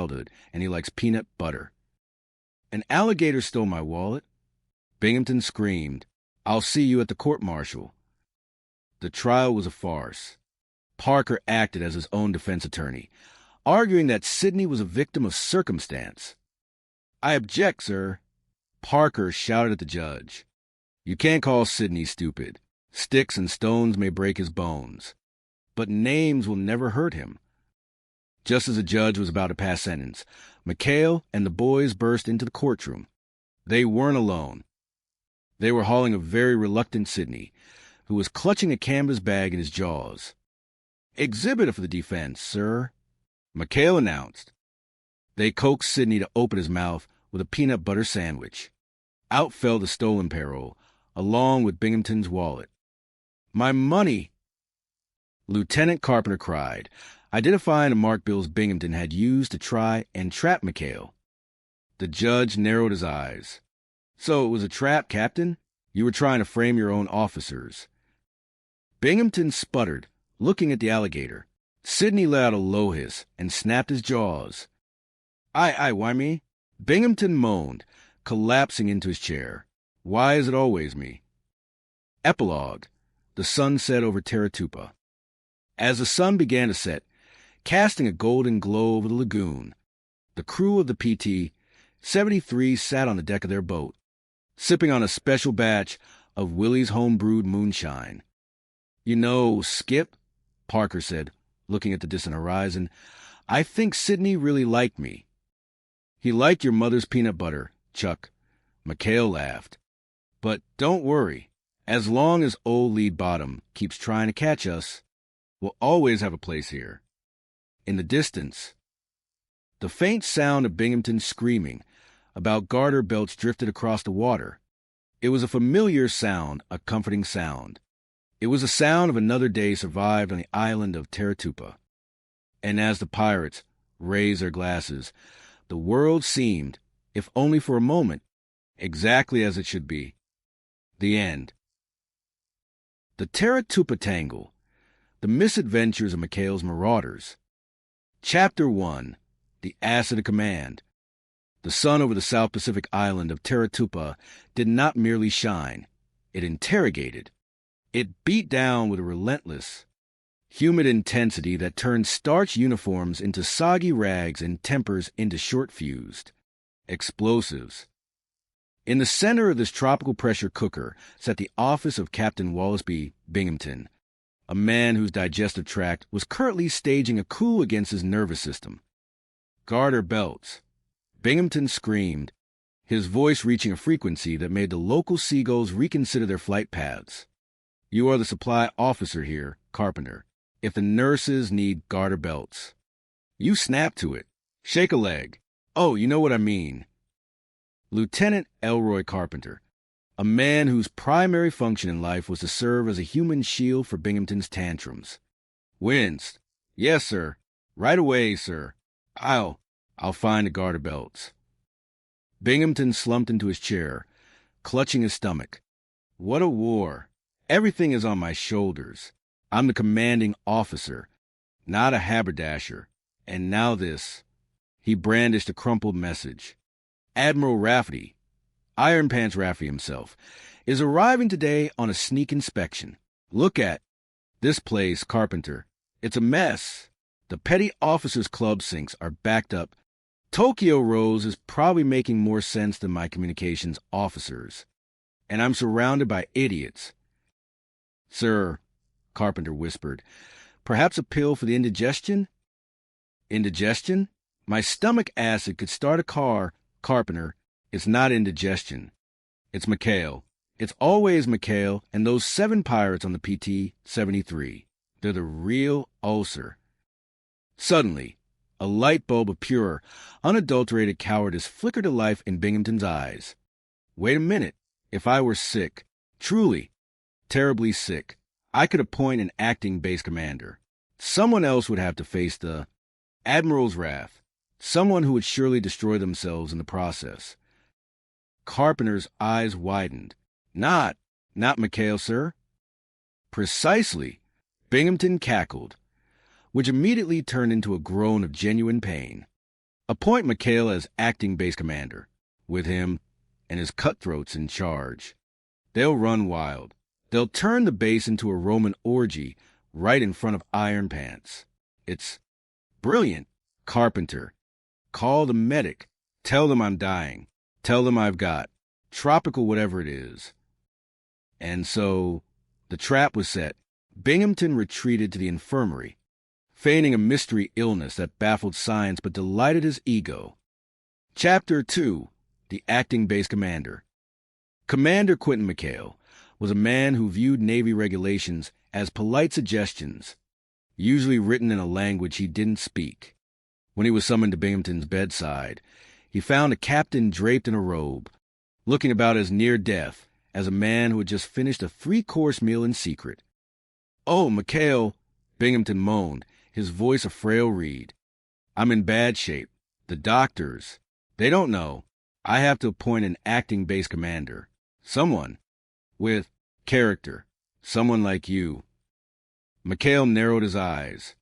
childhood, and he likes peanut butter. An alligator stole my wallet. Binghamton screamed, "I'll see you at the court-martial." The trial was a farce. Parker acted as his own defense attorney, arguing that Sidney was a victim of circumstance. "I object, sir." Parker shouted at the judge, "You can't call Sidney stupid. Sticks and stones may break his bones, but names will never hurt him." Just as the judge was about to pass sentence, McHale and the boys burst into the courtroom. They weren't alone. They were hauling a very reluctant Sidney, who was clutching a canvas bag in his jaws. "Exhibit for the defense, sir," McHale announced. They coaxed Sidney to open his mouth with a peanut butter sandwich. Out fell the stolen parole, along with Binghamton's wallet. "My money!" Lieutenant Carpenter cried, identifying the marked bills Binghamton had used to try and trap McHale. The judge narrowed his eyes. "So it was a trap, Captain? You were trying to frame your own officers." Binghamton sputtered, looking at the alligator. Sidney let out a low hiss and snapped his jaws. Why me?" Binghamton moaned, collapsing into his chair. "Why is it always me?" Epilogue. The sun set over Teratupa. As the sun began to set, casting a golden glow over the lagoon, the crew of the PT-73 sat on the deck of their boat, sipping on a special batch of Willie's home-brewed moonshine. "You know, Skip," Parker said, looking at the distant horizon, "I think Sidney really liked me." "He liked your mother's peanut butter, Chuck," McHale laughed. "But don't worry. As long as old Lead Bottom keeps trying to catch us, we'll always have a place here." In the distance, the faint sound of Binghamton screaming about garter belts drifted across the water. It was a familiar sound, a comforting sound. It was the sound of another day survived on the island of Teratupa. And as the pirates raised their glasses, the world seemed, if only for a moment, exactly as it should be. The end. The Teratupa Tangle. The Misadventures of McHale's Marauders. Chapter 1. The Acid of Command. The sun over the South Pacific island of Teratupa did not merely shine. It interrogated. It beat down with a relentless, humid intensity that turned starched uniforms into soggy rags and tempers into short-fused explosives. In the center of this tropical pressure cooker sat the office of Captain Wallace B. Binghamton, a man whose digestive tract was currently staging a coup against his nervous system. "Garter belts," Binghamton screamed, his voice reaching a frequency that made the local seagulls reconsider their flight paths. "You are the supply officer here, Carpenter. If the nurses need garter belts, you snap to it. Shake a leg. Oh, you know what I mean." Lieutenant Elroy Carpenter, a man whose primary function in life was to serve as a human shield for Binghamton's tantrums, winced. "Yes, sir. Right away, sir. I'll find the garter belts." Binghamton slumped into his chair, clutching his stomach. "What a war. Everything is on my shoulders. I'm the commanding officer, not a haberdasher. And now this." He brandished a crumpled message. "Admiral Rafferty, Iron Pants Rafferty himself, is arriving today on a sneak inspection. Look at this place, Carpenter. It's a mess. The Petty Officers Club sinks are backed up. Tokyo Rose is probably making more sense than my communications officers. And I'm surrounded by idiots." "Sir," Carpenter whispered, "perhaps a pill for the indigestion?" "Indigestion? My stomach acid could start a car, Carpenter. It's not indigestion. It's McHale. It's always McHale and those 7 pirates on the PT-73. They're the real ulcer." Suddenly, a light bulb of pure, unadulterated cowardice flickered to life in Binghamton's eyes. "Wait a minute. If I were sick, truly, terribly sick, I could appoint an acting base commander. Someone else would have to face the Admiral's wrath. Someone who would surely destroy themselves in the process." Carpenter's eyes widened. Not McHale, sir." "Precisely," Binghamton cackled, which immediately turned into a groan of genuine pain. Appoint McHale as acting base commander. With him and his cutthroats in charge. They'll run wild. They'll turn the base into a Roman orgy right in front of Iron Pants. It's brilliant. Carpenter. Call the medic. Tell them I'm dying. Tell them I've got tropical whatever it is. And so the trap was set. Binghamton retreated to the infirmary, feigning a mystery illness that baffled science but delighted his ego. Chapter 2. The Acting Base Commander. Commander Quentin McHale was a man who viewed Navy regulations as polite suggestions, usually written in a language he didn't speak. When he was summoned to Binghamton's bedside, he found a captain draped in a robe, looking about as near death as a man who had just finished a 3-course meal in secret. "Oh, McHale," Binghamton moaned, his voice a frail reed. "I'm in bad shape. The doctors, they don't know. I have to appoint an acting base commander. Someone with character. Someone like you." McHale narrowed his eyes.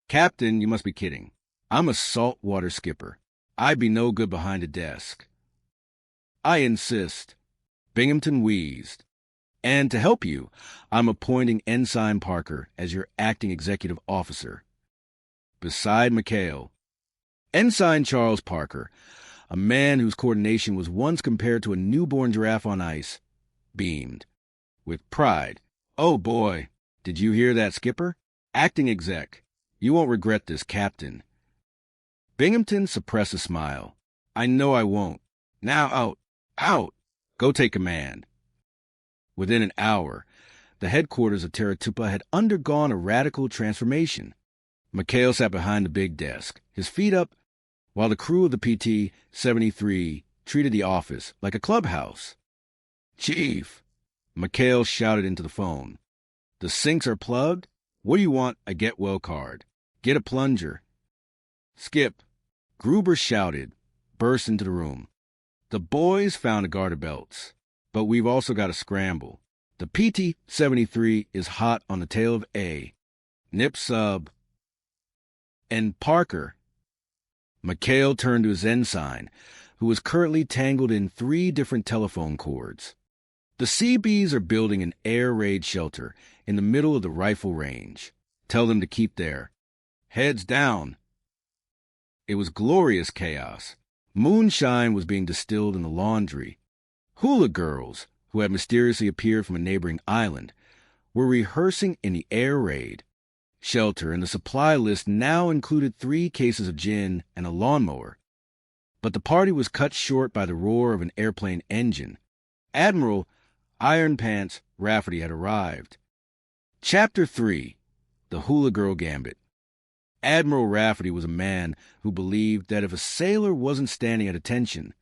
"Captain, you must be kidding. I'm a saltwater skipper. I'd be no good behind a desk." "I insist." Binghamton wheezed. "And to help you, I'm appointing Ensign Parker as your acting executive officer." Beside McHale, Ensign Charles Parker, a man whose coordination was once compared to a newborn giraffe on ice, beamed. With pride. "Oh boy, did you hear that, Skipper? Acting exec. You won't regret this, Captain." Binghamton suppressed a smile. "I know I won't. Now out. Out. Go take command." Within an hour, the headquarters of Teratupa had undergone a radical transformation. McHale sat behind the big desk, his feet up, while the crew of the PT-73 treated the office like a clubhouse. "Chief," McHale shouted into the phone, "the sinks are plugged? What do you want a get-well card? Get a plunger." "Skip," Gruber shouted, burst into the room. "The boys found a garter belts, but we've also got a scramble. The PT-73 is hot on the tail of A. Nip sub." "And Parker." McHale turned to his ensign, who was currently tangled in 3 different telephone cords. "The Seabees are building an air raid shelter in the middle of the rifle range. Tell them to keep there. Heads down." It was glorious chaos. Moonshine was being distilled in the laundry. Hula girls, who had mysteriously appeared from a neighboring island, were rehearsing in the air raid shelter, and the supply list now included 3 cases of gin and a lawnmower. But the party was cut short by the roar of an airplane engine. Admiral Iron Pants Rafferty had arrived. Chapter 3. The Hula Girl Gambit. Admiral Rafferty was a man who believed that if a sailor wasn't standing at attention,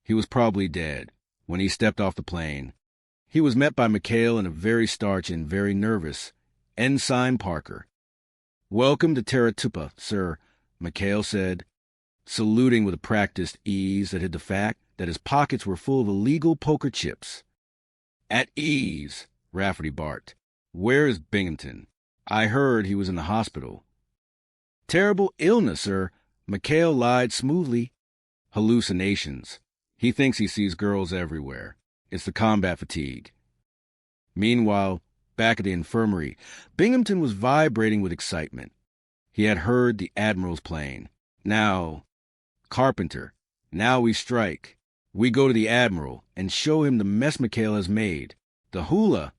he was probably dead. When he stepped off the plane, he was met by McHale and a very starched and very nervous Ensign Parker. "Welcome to Teratupa, sir," McHale said, saluting with a practiced ease that hid the fact that his pockets were full of illegal poker chips. "At ease," Rafferty barked. "Where is Binghamton? I heard he was in the hospital." "Terrible illness, sir," McHale lied smoothly. "Hallucinations. He thinks he sees girls everywhere. It's the combat fatigue." Meanwhile, back at the infirmary, Binghamton was vibrating with excitement. He had heard the Admiral's plane. Now, Carpenter, now we strike. We go to the Admiral and show him the mess McHale has made. The hula,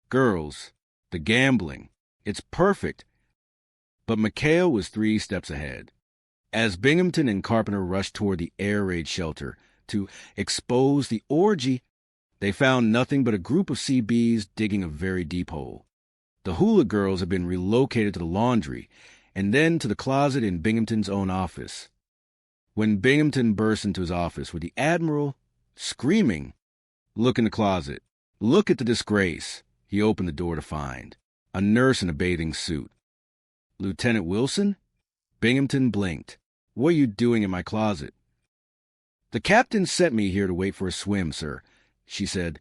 girls, the gambling. It's perfect. But McHale was 3 steps ahead. As Binghamton and Carpenter rushed toward the air raid shelter to expose the orgy, they found nothing but a group of CBs digging a very deep hole. The hula girls had been relocated to the laundry and then to the closet in Binghamton's own office. When Binghamton burst into his office with the Admiral screaming, "Look in the closet. Look at the disgrace," he opened the door to find a nurse in a bathing suit. "Lieutenant Wilson?" Binghamton blinked. "What are you doing in my closet?" "The captain sent me here to wait for a swim, sir," she said,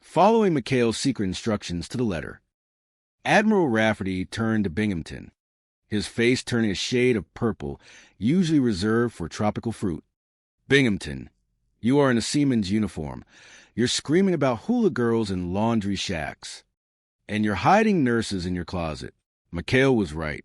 following McHale's secret instructions to the letter. Admiral Rafferty turned to Binghamton. his face turning a shade of purple, usually reserved for tropical fruit. Binghamton, you are in a seaman's uniform. You're screaming about hula girls in laundry shacks. And you're hiding nurses in your closet. Mikhail was right.